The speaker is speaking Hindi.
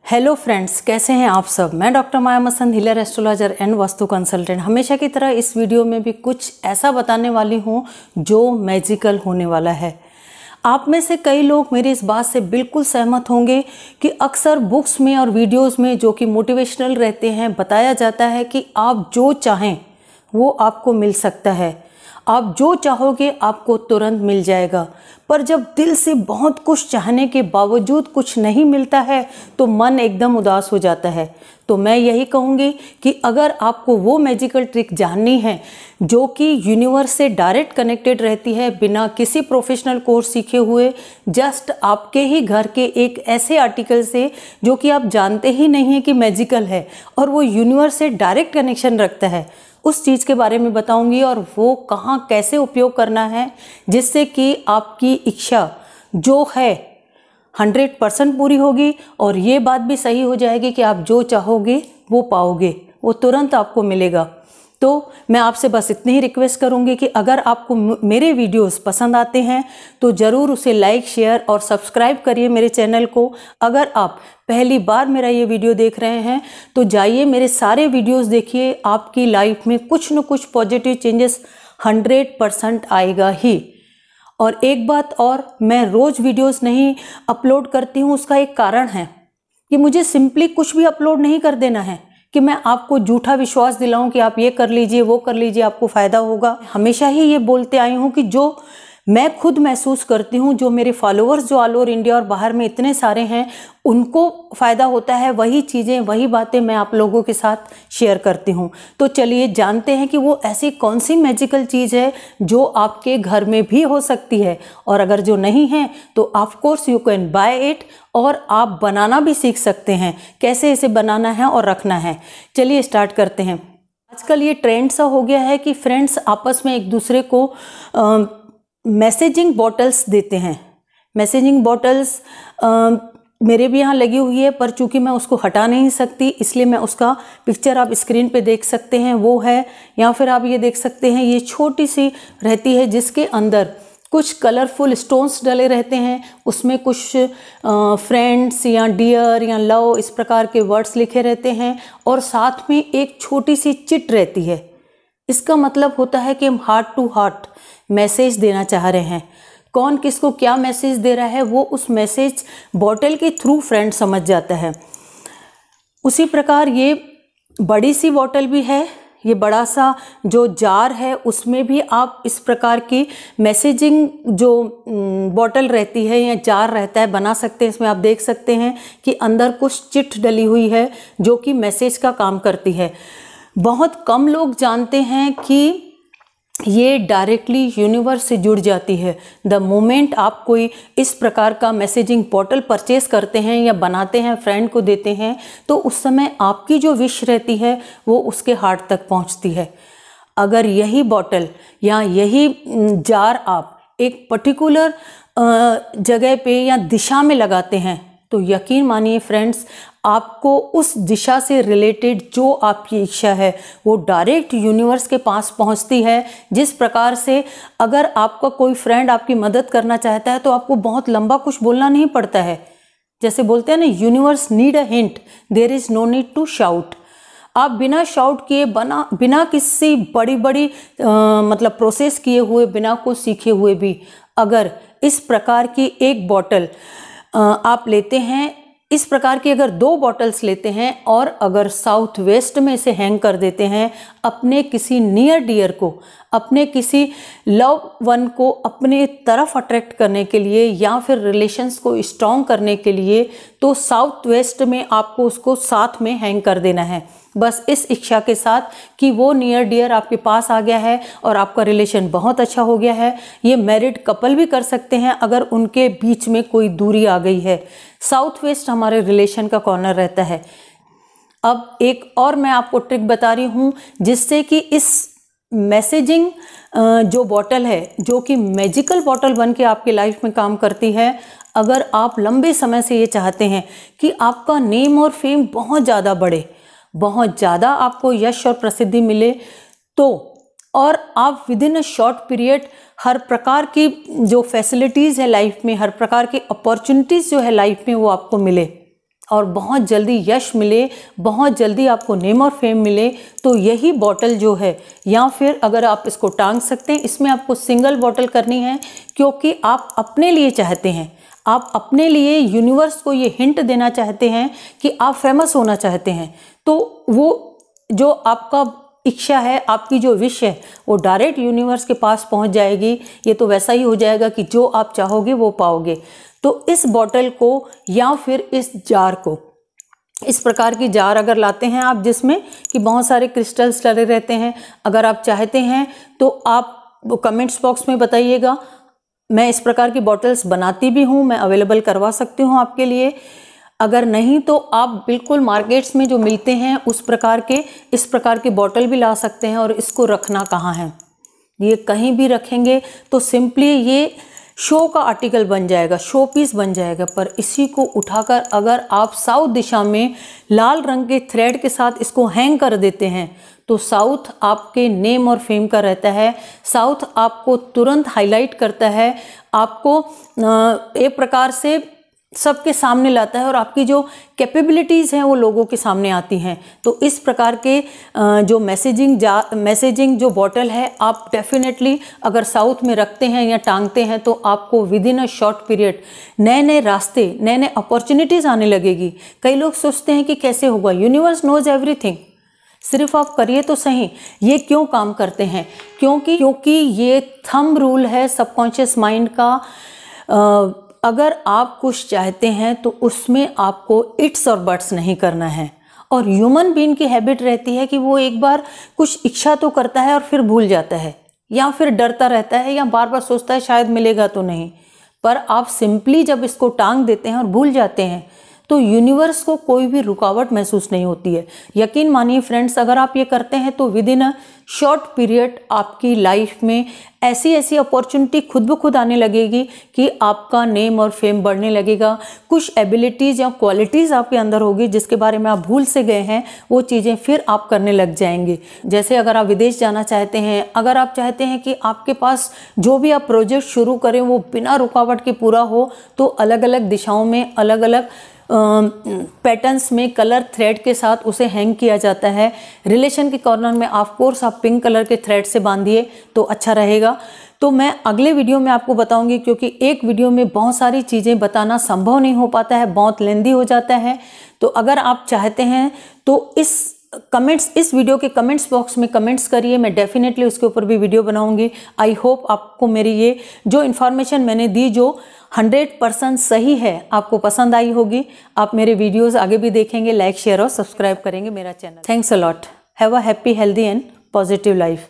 हेलो फ्रेंड्स, कैसे हैं आप सब। मैं doctor Maya Masand, healer, astrologer and vastu consultant. हमेशा की तरह इस वीडियो में भी कुछ ऐसा बताने वाली हूँ जो मैजिकल होने वाला है। आप में से कई लोग मेरी इस बात से बिल्कुल सहमत होंगे कि अक्सर बुक्स में और वीडियोस में जो कि मोटिवेशनल रहते हैं बताया जाता है कि आप जो चाहें वो आपको मिल सकता है, आप जो चाहोगे आपको तुरंत मिल जाएगा। पर जब दिल से बहुत कुछ चाहने के बावजूद कुछ नहीं मिलता है तो मन एकदम उदास हो जाता है। तो मैं यही कहूँगी कि अगर आपको वो मैजिकल ट्रिक जाननी है जो कि यूनिवर्स से डायरेक्ट कनेक्टेड रहती है, बिना किसी प्रोफेशनल कोर्स सीखे हुए, जस्ट आपके ही घर के एक ऐसे आर्टिकल से जो कि आप जानते ही नहीं हैं कि मैजिकल है और वो यूनिवर्स से डायरेक्ट कनेक्शन रखता है, उस चीज़ के बारे में बताऊंगी और वो कहाँ कैसे उपयोग करना है जिससे कि आपकी इच्छा जो है 100% पूरी होगी और ये बात भी सही हो जाएगी कि आप जो चाहोगे वो पाओगे, वो तुरंत आपको मिलेगा। तो मैं आपसे बस इतनी ही रिक्वेस्ट करूंगी कि अगर आपको मेरे वीडियोस पसंद आते हैं तो ज़रूर उसे लाइक, शेयर और सब्सक्राइब करिए मेरे चैनल को। अगर आप पहली बार मेरा ये वीडियो देख रहे हैं तो जाइए मेरे सारे वीडियोस देखिए, आपकी लाइफ में कुछ न कुछ पॉजिटिव चेंजेस 100% आएगा ही। और एक बात और, मैं रोज़ वीडियोस नहीं अपलोड करती हूँ, उसका एक कारण है कि मुझे सिंपली कुछ भी अपलोड नहीं कर देना है कि मैं आपको झूठा विश्वास दिलाऊं कि आप ये कर लीजिए, वो कर लीजिए, आपको फ़ायदा होगा। हमेशा ही ये बोलते आई हूँ कि जो मैं खुद महसूस करती हूँ, जो मेरे फॉलोअर्स जो ऑल ओवर इंडिया और बाहर में इतने सारे हैं उनको फ़ायदा होता है, वही चीज़ें वही बातें मैं आप लोगों के साथ शेयर करती हूँ। तो चलिए जानते हैं कि वो ऐसी कौन सी मैजिकल चीज़ है जो आपके घर में भी हो सकती है, और अगर जो नहीं है तो of course you can buy it और आप बनाना भी सीख सकते हैं, कैसे इसे बनाना है और रखना है। चलिए स्टार्ट करते हैं। आजकल ये ट्रेंड सा हो गया है कि फ्रेंड्स आपस में एक दूसरे को मैसेजिंग बॉटल्स देते हैं। मैसेजिंग बॉटल्स मेरे भी यहाँ लगी हुई है, पर चूंकि मैं उसको हटा नहीं सकती इसलिए मैं उसका पिक्चर आप स्क्रीन पे देख सकते हैं, वो है। या फिर आप ये देख सकते हैं, ये छोटी सी रहती है जिसके अंदर कुछ कलरफुल स्टोन्स डले रहते हैं, उसमें कुछ फ्रेंड्स या डियर या लव इस प्रकार के वर्ड्स लिखे रहते हैं और साथ में एक छोटी सी चिट रहती है। इसका मतलब होता है कि हम हार्ट टू हार्ट मैसेज देना चाह रहे हैं। कौन किसको क्या मैसेज दे रहा है वो उस मैसेज बॉटल के थ्रू फ्रेंड समझ जाता है। उसी प्रकार ये बड़ी सी बॉटल भी है, ये बड़ा सा जो जार है उसमें भी आप इस प्रकार की मैसेजिंग जो बॉटल रहती है या जार रहता है बना सकते हैं। इसमें आप देख सकते हैं कि अंदर कुछ चिट डली हुई है जो कि मैसेज का काम करती है। बहुत कम लोग जानते हैं कि ये डायरेक्टली यूनिवर्स से जुड़ जाती है। द मोमेंट आप कोई इस प्रकार का मैसेजिंग बॉटल परचेस करते हैं या बनाते हैं, फ्रेंड को देते हैं, तो उस समय आपकी जो विश रहती है वो उसके हार्ट तक पहुंचती है। अगर यही बॉटल या यही जार आप एक पर्टिकुलर जगह पे या दिशा में लगाते हैं तो यकीन मानिए फ्रेंड्स, आपको उस दिशा से रिलेटेड जो आपकी इच्छा है वो डायरेक्ट यूनिवर्स के पास पहुंचती है। जिस प्रकार से अगर आपका कोई फ्रेंड आपकी मदद करना चाहता है तो आपको बहुत लंबा कुछ बोलना नहीं पड़ता है। जैसे बोलते हैं ना, universe need a hint, there is no need to shout. आप बिना शाउट किए, बिना किसी बड़ी बड़ी मतलब प्रोसेस किए हुए, बिना कुछ सीखे हुए भी अगर इस प्रकार की एक बॉटल आप लेते हैं, इस प्रकार की अगर 2 बॉटल्स लेते हैं और अगर साउथ वेस्ट में इसे हैंग कर देते हैं, अपने किसी नियर डियर को, अपने किसी लव वन को अपने तरफ अट्रैक्ट करने के लिए या फिर रिलेशंस को स्ट्रॉन्ग करने के लिए, तो साउथ वेस्ट में आपको उसको साथ में हैंग कर देना है। बस इस इच्छा के साथ कि वो नियर डियर आपके पास आ गया है और आपका रिलेशन बहुत अच्छा हो गया है। ये मैरिड कपल भी कर सकते हैं अगर उनके बीच में कोई दूरी आ गई है। साउथ वेस्ट हमारे रिलेशन का कॉर्नर रहता है। अब एक और मैं आपको ट्रिक बता रही हूँ जिससे कि इस मैसेजिंग जो बॉटल है, जो कि मैजिकल बॉटल बन के आपकी लाइफ में काम करती है। अगर आप लंबे समय से ये चाहते हैं कि आपका नेम और फेम बहुत ज़्यादा बढ़े, बहुत ज़्यादा आपको यश और प्रसिद्धि मिले, तो और आप with in a short period हर प्रकार की जो फैसिलिटीज़ है लाइफ में, हर प्रकार की अपॉर्चुनिटीज़ जो है लाइफ में वो आपको मिले, और बहुत जल्दी यश मिले, बहुत जल्दी आपको नेम और फेम मिले, तो यही बॉटल जो है, या फिर अगर आप इसको टांग सकते हैं, इसमें आपको सिंगल बॉटल करनी है क्योंकि आप अपने लिए चाहते हैं, आप अपने लिए यूनिवर्स को ये हिंट देना चाहते हैं कि आप फेमस होना चाहते हैं। तो वो जो आपका इच्छा है, आपकी जो विश है, वो डायरेक्ट यूनिवर्स के पास पहुंच जाएगी। ये तो वैसा ही हो जाएगा कि जो आप चाहोगे वो पाओगे। तो इस बॉटल को या फिर इस जार को, इस प्रकार की जार अगर लाते हैं आप जिसमें कि बहुत सारे क्रिस्टल्स डले रहते हैं, अगर आप चाहते हैं तो आप कमेंट्स बॉक्स में बताइएगा। मैं इस प्रकार की बॉटल्स बनाती भी हूँ, मैं अवेलेबल करवा सकती हूँ आपके लिए। अगर नहीं तो आप बिल्कुल मार्केट्स में जो मिलते हैं उस प्रकार के, इस प्रकार की बॉटल भी ला सकते हैं। और इसको रखना कहाँ है, ये कहीं भी रखेंगे तो सिंपली ये शो का आर्टिकल बन जाएगा, शो पीस बन जाएगा। पर इसी को उठाकर अगर आप साउथ दिशा में लाल रंग के थ्रेड के साथ इसको हैंग कर देते हैं तो साउथ आपके नेम और फेम का रहता है। साउथ आपको तुरंत हाईलाइट करता है, आपको एक प्रकार से सबके सामने लाता है और आपकी जो कैपेबिलिटीज़ हैं वो लोगों के सामने आती हैं। तो इस प्रकार के जो मैसेजिंग जो बॉटल है, आप डेफिनेटली अगर साउथ में रखते हैं या टांगते हैं तो आपको with in a short period नए नए रास्ते, नए नए अपॉर्चुनिटीज़ आने लगेगी। कई लोग सोचते हैं कि कैसे होगा, यूनिवर्स नोज एवरीथिंग, सिर्फ आप करिए तो सही। ये क्यों काम करते हैं, क्योंकि ये थंब रूल है सबकॉन्शियस माइंड का। अगर आप कुछ चाहते हैं तो उसमें आपको इट्स और बट्स नहीं करना है। और ह्यूमन बीइंग की हैबिट रहती है कि वो एक बार कुछ इच्छा तो करता है और फिर भूल जाता है, या फिर डरता रहता है, या बार बार सोचता है शायद मिलेगा तो नहीं। पर आप सिंपली जब इसको टांग देते हैं और भूल जाते हैं तो यूनिवर्स को कोई भी रुकावट महसूस नहीं होती है। यकीन मानिए फ्रेंड्स, अगर आप ये करते हैं तो with in a short period आपकी लाइफ में ऐसी ऐसी अपॉर्चुनिटी खुद ब खुद आने लगेगी कि आपका नेम और फेम बढ़ने लगेगा। कुछ एबिलिटीज़ या क्वालिटीज़ आपके अंदर होगी जिसके बारे में आप भूल से गए हैं, वो चीज़ें फिर आप करने लग जाएंगे। जैसे अगर आप विदेश जाना चाहते हैं, अगर आप चाहते हैं कि आपके पास जो भी आप प्रोजेक्ट शुरू करें वो बिना रुकावट के पूरा हो, तो अलग अलग दिशाओं में अलग अलग पैटर्न्स में कलर थ्रेड के साथ उसे हैंग किया जाता है। रिलेशन के कॉर्नर में ऑफ कोर्स आप पिंक कलर के थ्रेड से बांधिए तो अच्छा रहेगा। तो मैं अगले वीडियो में आपको बताऊंगी, क्योंकि एक वीडियो में बहुत सारी चीज़ें बताना संभव नहीं हो पाता है, बहुत लेंदी हो जाता है। तो अगर आप चाहते हैं तो इस वीडियो के कमेंट्स बॉक्स में कमेंट्स करिए, मैं डेफिनेटली उसके ऊपर भी वीडियो बनाऊंगी। आई होप आपको मेरी ये जो इन्फॉर्मेशन मैंने दी, जो 100% सही है, आपको पसंद आई होगी। आप मेरे वीडियोस आगे भी देखेंगे, लाइक शेयर और सब्सक्राइब करेंगे मेरा channel. Thanks a lot. Have a happy, healthy and positive life.